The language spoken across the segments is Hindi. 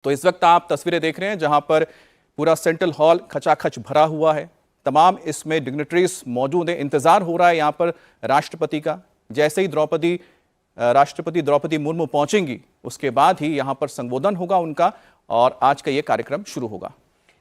तो इस वक्त आप तस्वीरें देख रहे हैं जहां पर पूरा सेंट्रल हॉल खचाखच भरा हुआ है। तमाम इसमें डिग्नेटरीज मौजूद हैं। इंतजार हो रहा है यहां पर राष्ट्रपति का। जैसे ही राष्ट्रपति द्रौपदी मुर्मू पहुंचेंगी उसके बाद ही यहां पर संबोधन होगा उनका और आज का यह कार्यक्रम शुरू होगा।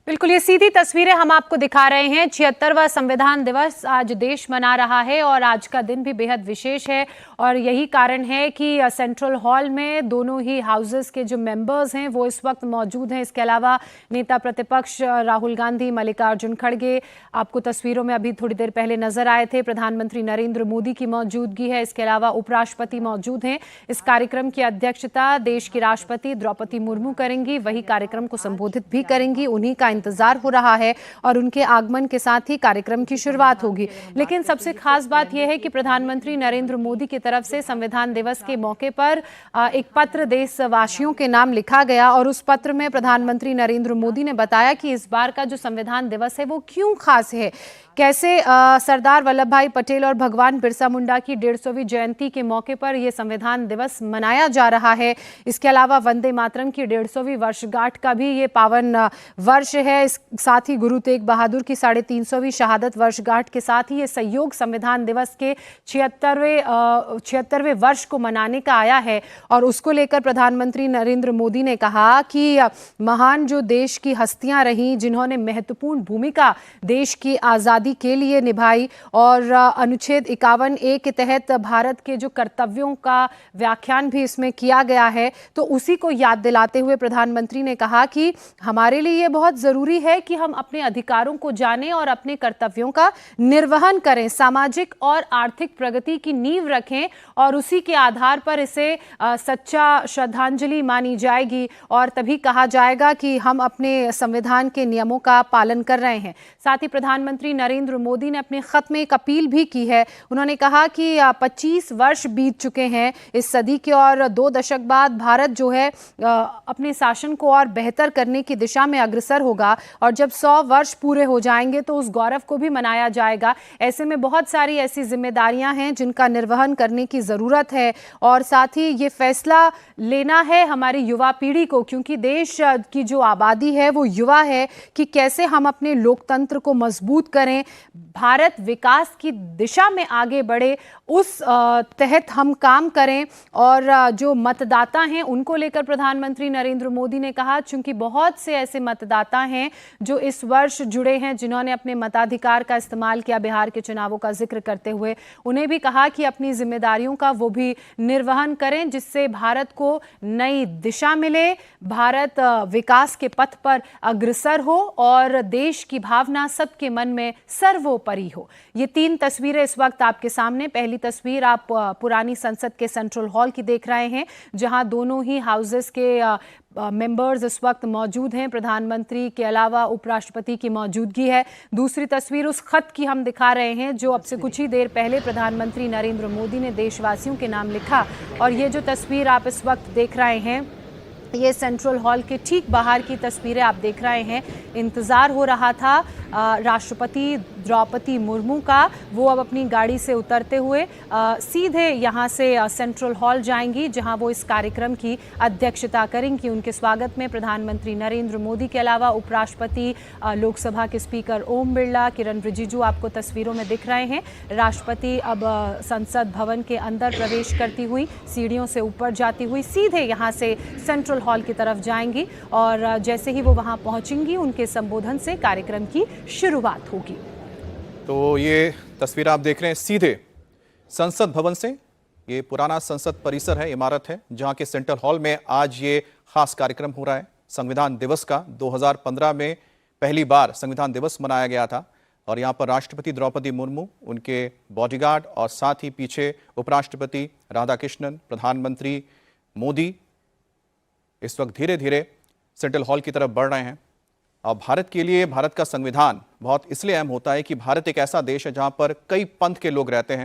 बिल्कुल, ये सीधी तस्वीरें हम आपको दिखा रहे हैं। 76वां संविधान दिवस आज देश मना रहा है और आज का दिन भी बेहद विशेष है और यही कारण है कि सेंट्रल हॉल में दोनों ही हाउसेस के जो मेंबर्स हैं वो इस वक्त मौजूद हैं। इसके अलावा नेता प्रतिपक्ष राहुल गांधी, मल्लिकार्जुन खड़गे आपको तस्वीरों में अभी थोड़ी देर पहले नजर आए थे। प्रधानमंत्री नरेंद्र मोदी की मौजूदगी है। इसके अलावा उपराष्ट्रपति मौजूद हैं। इस कार्यक्रम की अध्यक्षता देश की राष्ट्रपति द्रौपदी मुर्मू करेंगी। वही कार्यक्रम को संबोधित भी करेंगी। उन्हीं का इंतजार हो रहा है और उनके आगमन के साथ ही कार्यक्रम की शुरुआत होगी। लेकिन सबसे खास बात यह है कि प्रधानमंत्री नरेंद्र मोदी की तरफ से संविधान दिवस के मौके पर एक पत्र देशवासियों के नाम लिखा गया और उस पत्र में प्रधानमंत्री नरेंद्र मोदी ने बताया कि इस बार का जो संविधान दिवस है वो क्यों खास है, कैसे सरदार वल्लभ भाई पटेल और भगवान बिरसा मुंडा की 150वीं जयंती के मौके पर यह संविधान दिवस मनाया जा रहा है। इसके अलावा वंदे मातरम की 150वीं वर्षगांठ का भी ये पावन वर्ष है। साथ ही गुरु तेग बहादुर की 350वीं शहादत वर्षगांठ के साथ ही ये संयोग संविधान दिवस के 76वें वर्ष को मनाने का आया है और उसको लेकर प्रधानमंत्री नरेंद्र मोदी ने कहा कि महान जो देश की हस्तियां रहीं, जिन्होंने महत्वपूर्ण भूमिका देश की आजादी के लिए निभाई और अनुच्छेद 51A के तहत भारत के जो कर्तव्यों का व्याख्यान भी इसमें किया गया है, तो उसी को याद दिलाते हुए प्रधानमंत्री ने कहा कि हमारे लिए ये बहुत जरूरी है कि हम अपने अधिकारों को जानें और अपने कर्तव्यों का निर्वहन करें, सामाजिक और आर्थिक प्रगति की नींव रखें और उसी के आधार पर इसे सच्चा श्रद्धांजलि मानी जाएगी और तभी कहा जाएगा कि हम अपने संविधान के नियमों का पालन कर रहे हैं। साथ ही प्रधानमंत्री नरेंद्र मोदी ने अपने खत में एक अपील भी की है। उन्होंने कहा कि 25 वर्ष बीत चुके हैं इस सदी के और 2 दशक बाद भारत जो है अपने शासन को और बेहतर करने की दिशा में अग्रसर होगा और जब 100 वर्ष पूरे हो जाएंगे तो उस गौरव को भी मनाया जाएगा। ऐसे में बहुत सारी ऐसी जिम्मेदारियां हैं जिनका निर्वहन करने की ज़रूरत है और साथ ही ये फैसला लेना है हमारी युवा पीढ़ी को, क्योंकि देश की जो आबादी है वो युवा है, कि कैसे हम अपने लोकतंत्र को मजबूत करें, भारत विकास की दिशा में आगे बढ़े, उस तहत हम काम करें। और जो मतदाता हैं उनको लेकर प्रधानमंत्री नरेंद्र मोदी ने कहा, चूंकि बहुत से ऐसे मतदाता हैं जो इस वर्ष जुड़े हैं जिन्होंने अपने मताधिकार का इस्तेमाल किया बिहार के चुनावों का जिक्र करते हुए, उन्हें भी कहा कि अपनी जिम्मेदारियों का वो भी निर्वहन करें जिससे भारत को नई दिशा मिले, भारत विकास के पथ पर अग्रसर हो और देश की भावना सबके मन में सर्वोपरि हो। ये 3 तस्वीरें इस वक्त आपके सामने। पहली तस्वीर आप पुरानी संसद के सेंट्रल हॉल की देख रहे हैं जहां दोनों ही हाउसेस के मेंबर्स इस वक्त मौजूद हैं। प्रधानमंत्री के अलावा उपराष्ट्रपति की मौजूदगी है। दूसरी तस्वीर उस खत की हम दिखा रहे हैं जो अब से कुछ ही देर पहले प्रधानमंत्री नरेंद्र मोदी ने देशवासियों के नाम लिखा और ये जो तस्वीर आप इस वक्त देख रहे हैं ये सेंट्रल हॉल के ठीक बाहर की तस्वीरें आप देख रहे हैं। इंतज़ार हो रहा था राष्ट्रपति द्रौपदी मुर्मू का, वो अब अपनी गाड़ी से उतरते हुए सीधे यहाँ से सेंट्रल हॉल जाएंगी जहाँ वो इस कार्यक्रम की अध्यक्षता करेंगी। उनके स्वागत में प्रधानमंत्री नरेंद्र मोदी के अलावा उपराष्ट्रपति, लोकसभा के स्पीकर ओम बिरला, किरण रिजिजू आपको तस्वीरों में दिख रहे हैं। राष्ट्रपति अब संसद भवन के अंदर प्रवेश करती हुई, सीढ़ियों से ऊपर जाती हुई सीधे यहाँ से सेंट्रल हॉल की तरफ जाएंगी और जैसे ही वो वहां पहुंचेंगी उनके संबोधन से कार्यक्रम की शुरुआत होगी। तो ये तस्वीर आप देख रहे हैं सीधे संसद भवन से। ये पुराना संसद परिसर है, इमारत है, जहां के सेंट्रल हॉल में आज ये खास कार्यक्रम हो रहा है संविधान दिवस का। 2015 में पहली बार संविधान दिवस मनाया गया था और यहाँ पर राष्ट्रपति द्रौपदी मुर्मू, उनके बॉडीगार्ड और साथ ही पीछे उपराष्ट्रपति राधाकृष्णन, प्रधानमंत्री मोदी इस वक्त धीरे धीरे सेंट्रल हॉल की तरफ बढ़ रहे हैं। और भारत के लिए भारत का संविधान बहुत इसलिए अहम होता है कि भारत एक ऐसा देश है जहां पर कई पंथ के लोग रहते हैं।